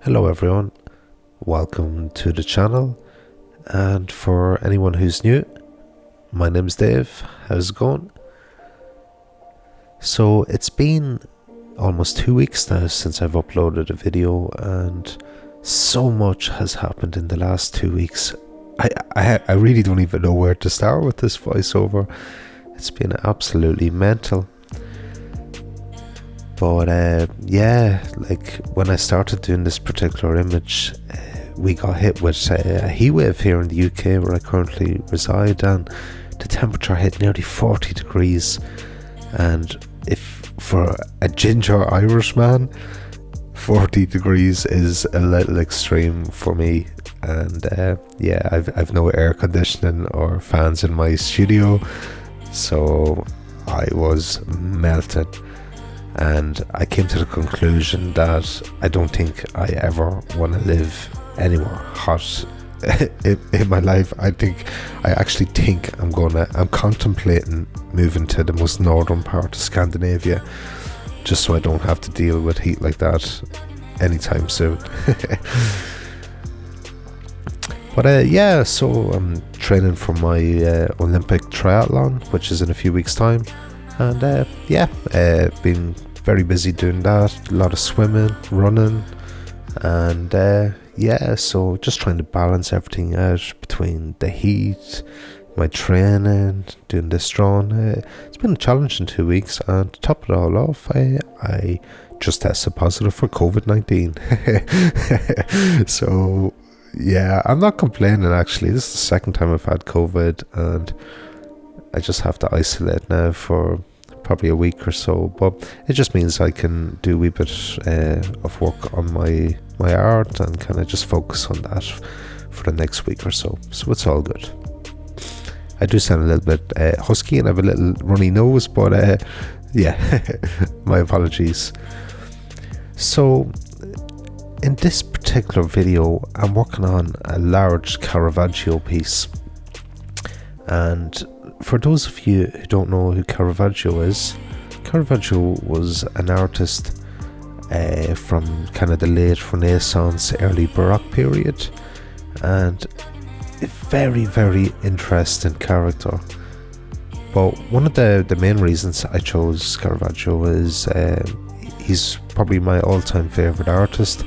Hello everyone, welcome to the channel, and for anyone who's new, my name's Dave. How's it going? So it's been almost 2 weeks now since I've uploaded a video, and so much has happened in the last 2 weeks. I really don't even know where to start with this voiceover. It's been absolutely mental. But like when I started doing this particular image, we got hit with a heat wave here in the UK where I currently reside, and the temperature hit nearly 40 degrees. And if for a ginger Irishman, 40 degrees is a little extreme for me. And I've no air conditioning or fans in my studio, so I was melted. And I came to the conclusion that I don't think I ever want to live anywhere hot in my life. I actually think I'm contemplating moving to the most northern part of Scandinavia, just so I don't have to deal with heat like that anytime soon. But so I'm training for my Olympic triathlon, which is in a few weeks' time. And been very busy doing that. A lot of swimming, running, and so just trying to balance everything out between the heat, my training, doing this drawing. It's been a challenging 2 weeks, and to top it all off, I just tested positive for COVID-19. So yeah, I'm not complaining actually. This is the second time I've had COVID, and I just have to isolate now for probably a week or so, but it just means I can do a wee bit of work on my art and kind of just focus on that for the next week or so. So it's all good. I do sound a little bit husky and I have a little runny nose, but my apologies. So in this particular video, I'm working on a large Caravaggio piece, and for those of you who don't know who Caravaggio is, Caravaggio was an artist from kind of the late Renaissance, early Baroque period, and a very, very interesting character. But one of the main reasons I chose Caravaggio is he's probably my all-time favourite artist,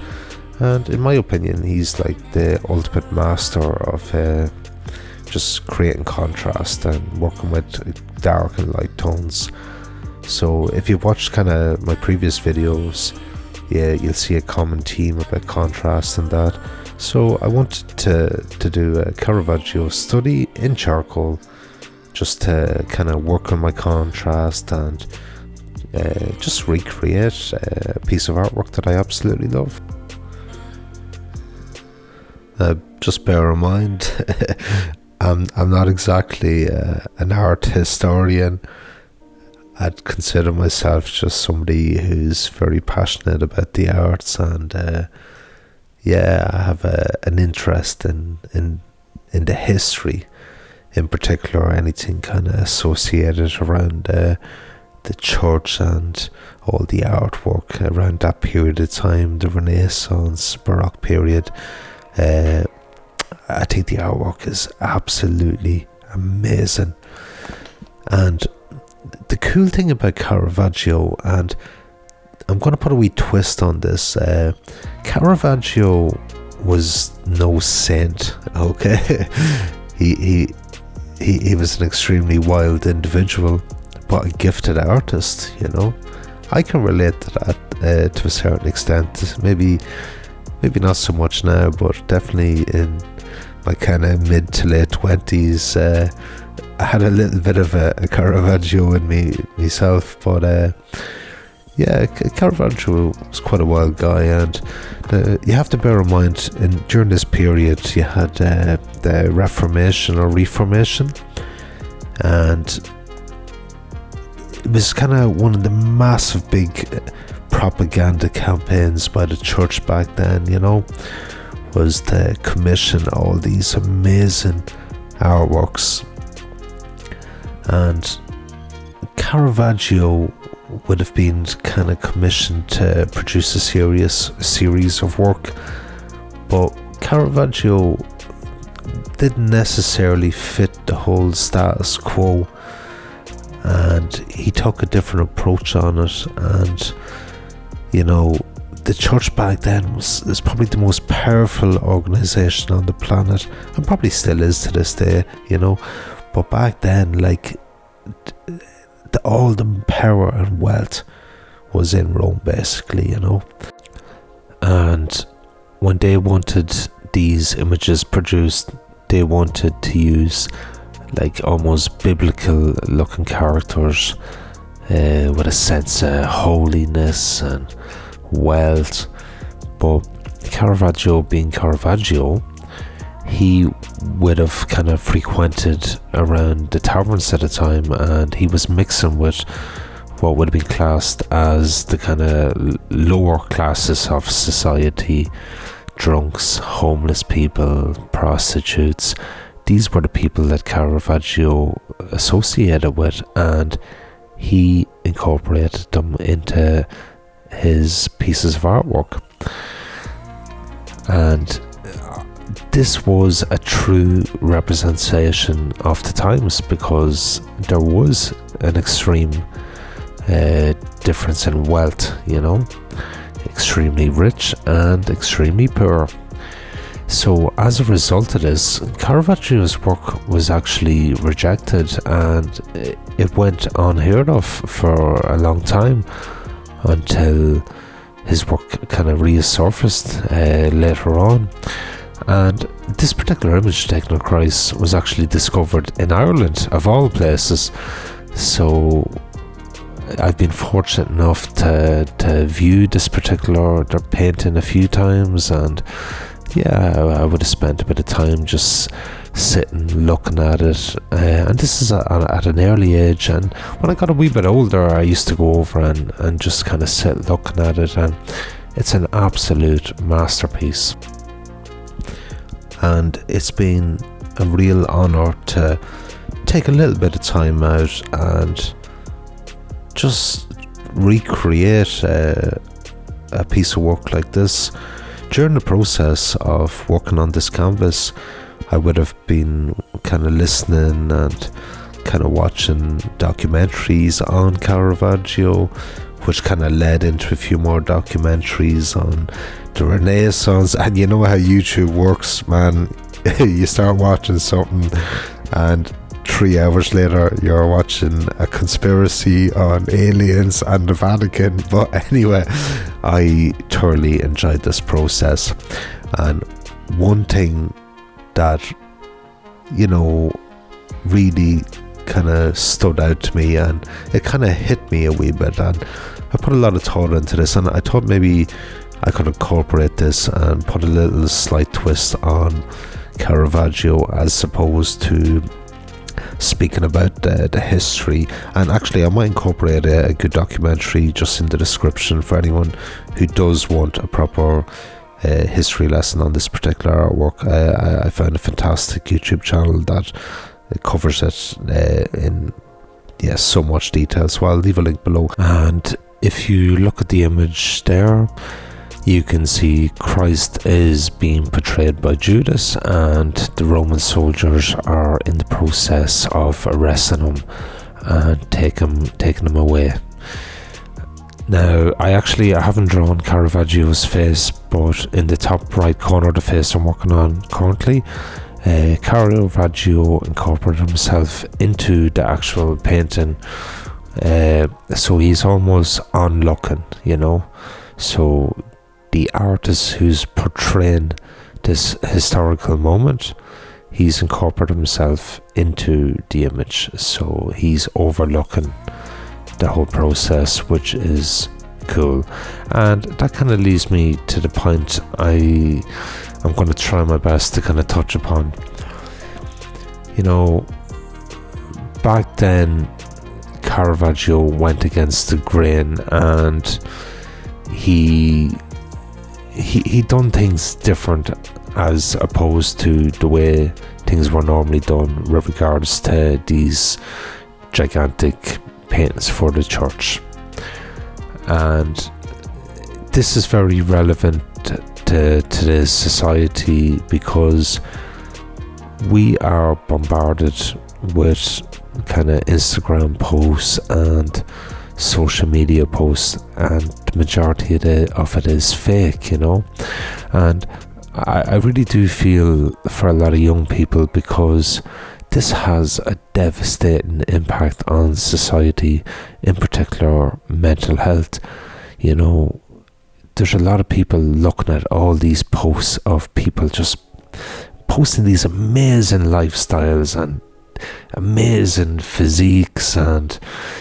and in my opinion he's like the ultimate master of just creating contrast and working with dark and light tones. So if you've watched kind of my previous videos, you'll see a common theme about contrast and that. So I wanted to do a Caravaggio study in charcoal, just to kind of work on my contrast and just recreate a piece of artwork that I absolutely love. Just bear in mind, I'm not exactly an art historian. I'd consider myself just somebody who's very passionate about the arts, and I have an interest in the history, in particular anything kind of associated around the church and all the artwork around that period of time, the Renaissance, Baroque period. I think the artwork is absolutely amazing. And the cool thing about Caravaggio, and I'm going to put a wee twist on this, Caravaggio was no saint, okay? he was an extremely wild individual, but a gifted artist, you know. I can relate to that to a certain extent. Maybe not so much now, but definitely in my kind of mid to late 20s, I had a little bit of a Caravaggio in myself. But Caravaggio was quite a wild guy, and you have to bear in mind, during this period you had the Reformation or Reformation, and it was kind of one of the massive big propaganda campaigns by the church back then, you know, was to commission all these amazing artworks. And Caravaggio would have been kind of commissioned to produce a series of work, but Caravaggio didn't necessarily fit the whole status quo, and he took a different approach on it. And the church back then was probably the most powerful organization on the planet, and probably still is to this day, but back then, like, all the power and wealth was in Rome, basically, and when they wanted these images produced, they wanted to use like almost biblical looking characters with a sense of holiness and wealth. But Caravaggio, being Caravaggio, he would have kind of frequented around the taverns at the time, and he was mixing with what would have been classed as the kind of lower classes of society: drunks, homeless people, prostitutes. These were the people that Caravaggio associated with, and he incorporated them into his pieces of artwork. And this was a true representation of the times, because there was an extreme difference in wealth, extremely rich and extremely poor. So as a result of this, Caravaggio's work was actually rejected, and it went unheard of for a long time, until his work kind of resurfaced later on. And this particular image taken of Christ was actually discovered in Ireland, of all places. So I've been fortunate enough to view this particular painting a few times, and I would have spent a bit of time just sitting looking at it, and this is at an early age. And when I got a wee bit older, I used to go over and just kind of sit looking at it, and it's an absolute masterpiece. And it's been a real honour to take a little bit of time out and just recreate a piece of work like this. During the process of working on this canvas, I would have been kind of listening and kind of watching documentaries on Caravaggio, which kind of led into a few more documentaries on the Renaissance. And you know how YouTube works, man. You start watching something, and 3 hours later you're watching a conspiracy on aliens and the Vatican. But anyway, I thoroughly enjoyed this process. And one thing that really kind of stood out to me, and it kind of hit me a wee bit, and I put a lot of thought into this, and I thought maybe I could incorporate this and put a little slight twist on Caravaggio, as opposed to speaking about the history. And actually I might incorporate a good documentary just in the description for anyone who does want a proper history lesson on this particular artwork. I found a fantastic YouTube channel that covers it in so much detail, so I'll leave a link below. And if you look at the image there, you can see Christ is being portrayed by Judas, and the Roman soldiers are in the process of arresting him and taking him away. Now, I haven't drawn Caravaggio's face, but in the top right corner of the face I'm working on currently, Caravaggio incorporated himself into the actual painting, so he's almost onlooking, so the artist who's portraying this historical moment, he's incorporated himself into the image, so he's overlooking the whole process, which is cool. And that kind of leads me to the point I'm going to try my best to kind of touch upon. Back then Caravaggio went against the grain, and he done things different as opposed to the way things were normally done with regards to these gigantic paintings for the church. And this is very relevant to today's society, because we are bombarded with kind of Instagram posts and social media posts, and the majority of it is fake, you know. And I really do feel for a lot of young people, because this has a devastating impact on society, in particular mental health. You know, there's a lot of people looking at all these posts of people just posting these amazing lifestyles and amazing physiques, and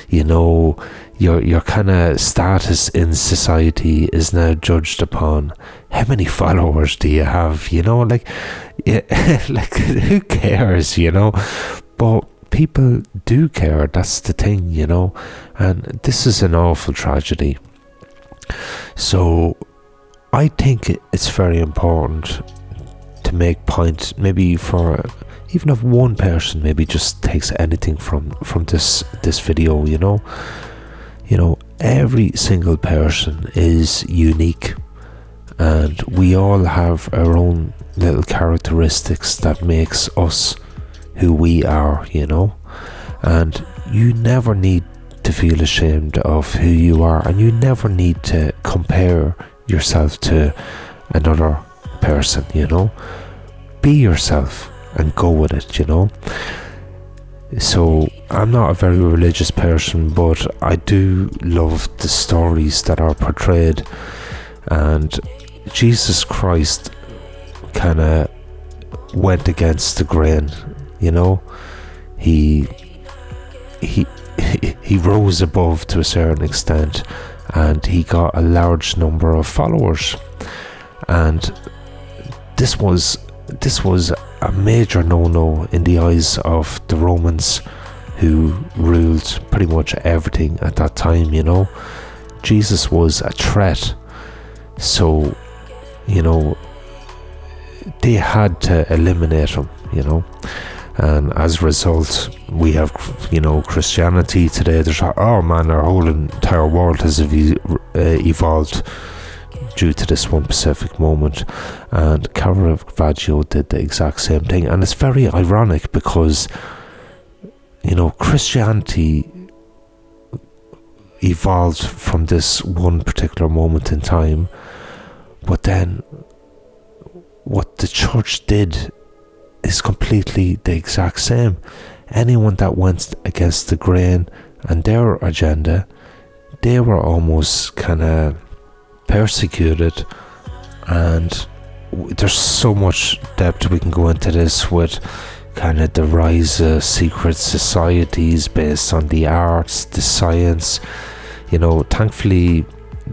you know, your kind of status in society is now judged upon how many followers do you have, you know, like who cares, you know. But people do care, that's the thing, you know. And this is an awful tragedy. So I think it's very important to make point, maybe for even if one person maybe just takes anything from this video, you know, every single person is unique, and we all have our own little characteristics that makes us who we are, you know. And you never need to feel ashamed of who you are, and you never need to compare yourself to another person, you know. Be yourself and go with it, you know. So I'm not a very religious person, but I do love the stories that are portrayed, and Jesus Christ kind of went against the grain, you know. He rose above to a certain extent, and he got a large number of followers, and this was a major no-no in the eyes of the Romans, who ruled pretty much everything at that time, you know. Jesus was a threat, so, you know, they had to eliminate him, you know. And as a result, we have, you know, Christianity today. There's, oh man, our whole entire world has evolved due to this one specific moment. And Caravaggio did the exact same thing. And it's very ironic, because, you know, Christianity evolved from this one particular moment in time, but then what the church did is completely the exact same. Anyone that went against the grain and their agenda, they were almost kind of persecuted. And there's so much depth we can go into this, with kind of the rise of secret societies based on the arts, the science. You know, thankfully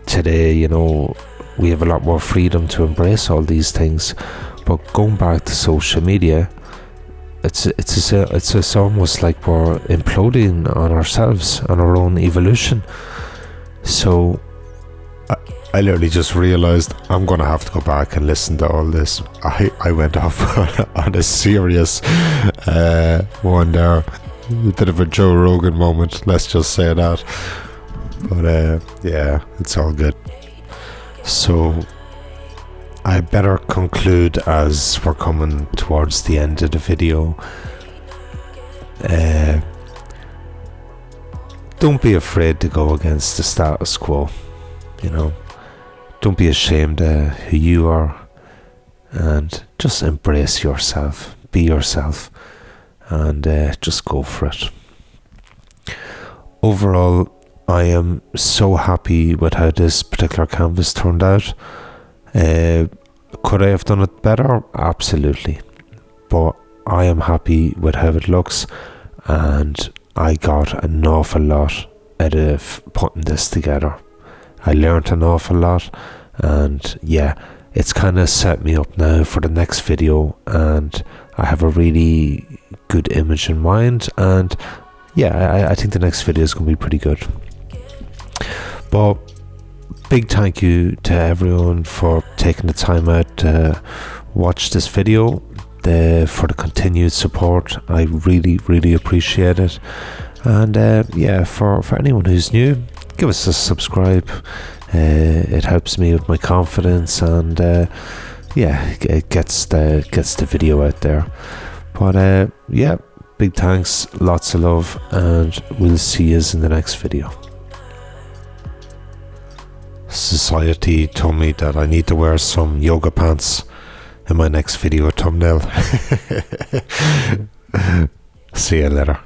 today, you know, we have a lot more freedom to embrace all these things. But going back to social media, it's almost like we're imploding on ourselves, on our own evolution. So I literally just realised I'm going to have to go back and listen to all this. I went off on a serious one there. A bit of a Joe Rogan moment, let's just say that. But yeah, it's all good. So I better conclude, as we're coming towards the end of the video. Don't be afraid to go against the status quo, you know. Don't be ashamed of who you are, and just embrace yourself, be yourself, and just go for it. Overall, I am so happy with how this particular canvas turned out. Could I have done it better? Absolutely. But I am happy with how it looks, and I got an awful lot out of putting this together. I learned an awful lot, and yeah, it's kind of set me up now for the next video, and I have a really good image in mind, and yeah, I think the next video is going to be pretty good. But big thank you to everyone for taking the time out to watch this video, for the continued support. I really appreciate it, And yeah, for anyone who's new, give us a subscribe. It helps me with my confidence, and yeah, it gets the video out there. But yeah, big thanks, lots of love, and we'll see you in the next video. Society told me that I need to wear some yoga pants in my next video thumbnail. See you later.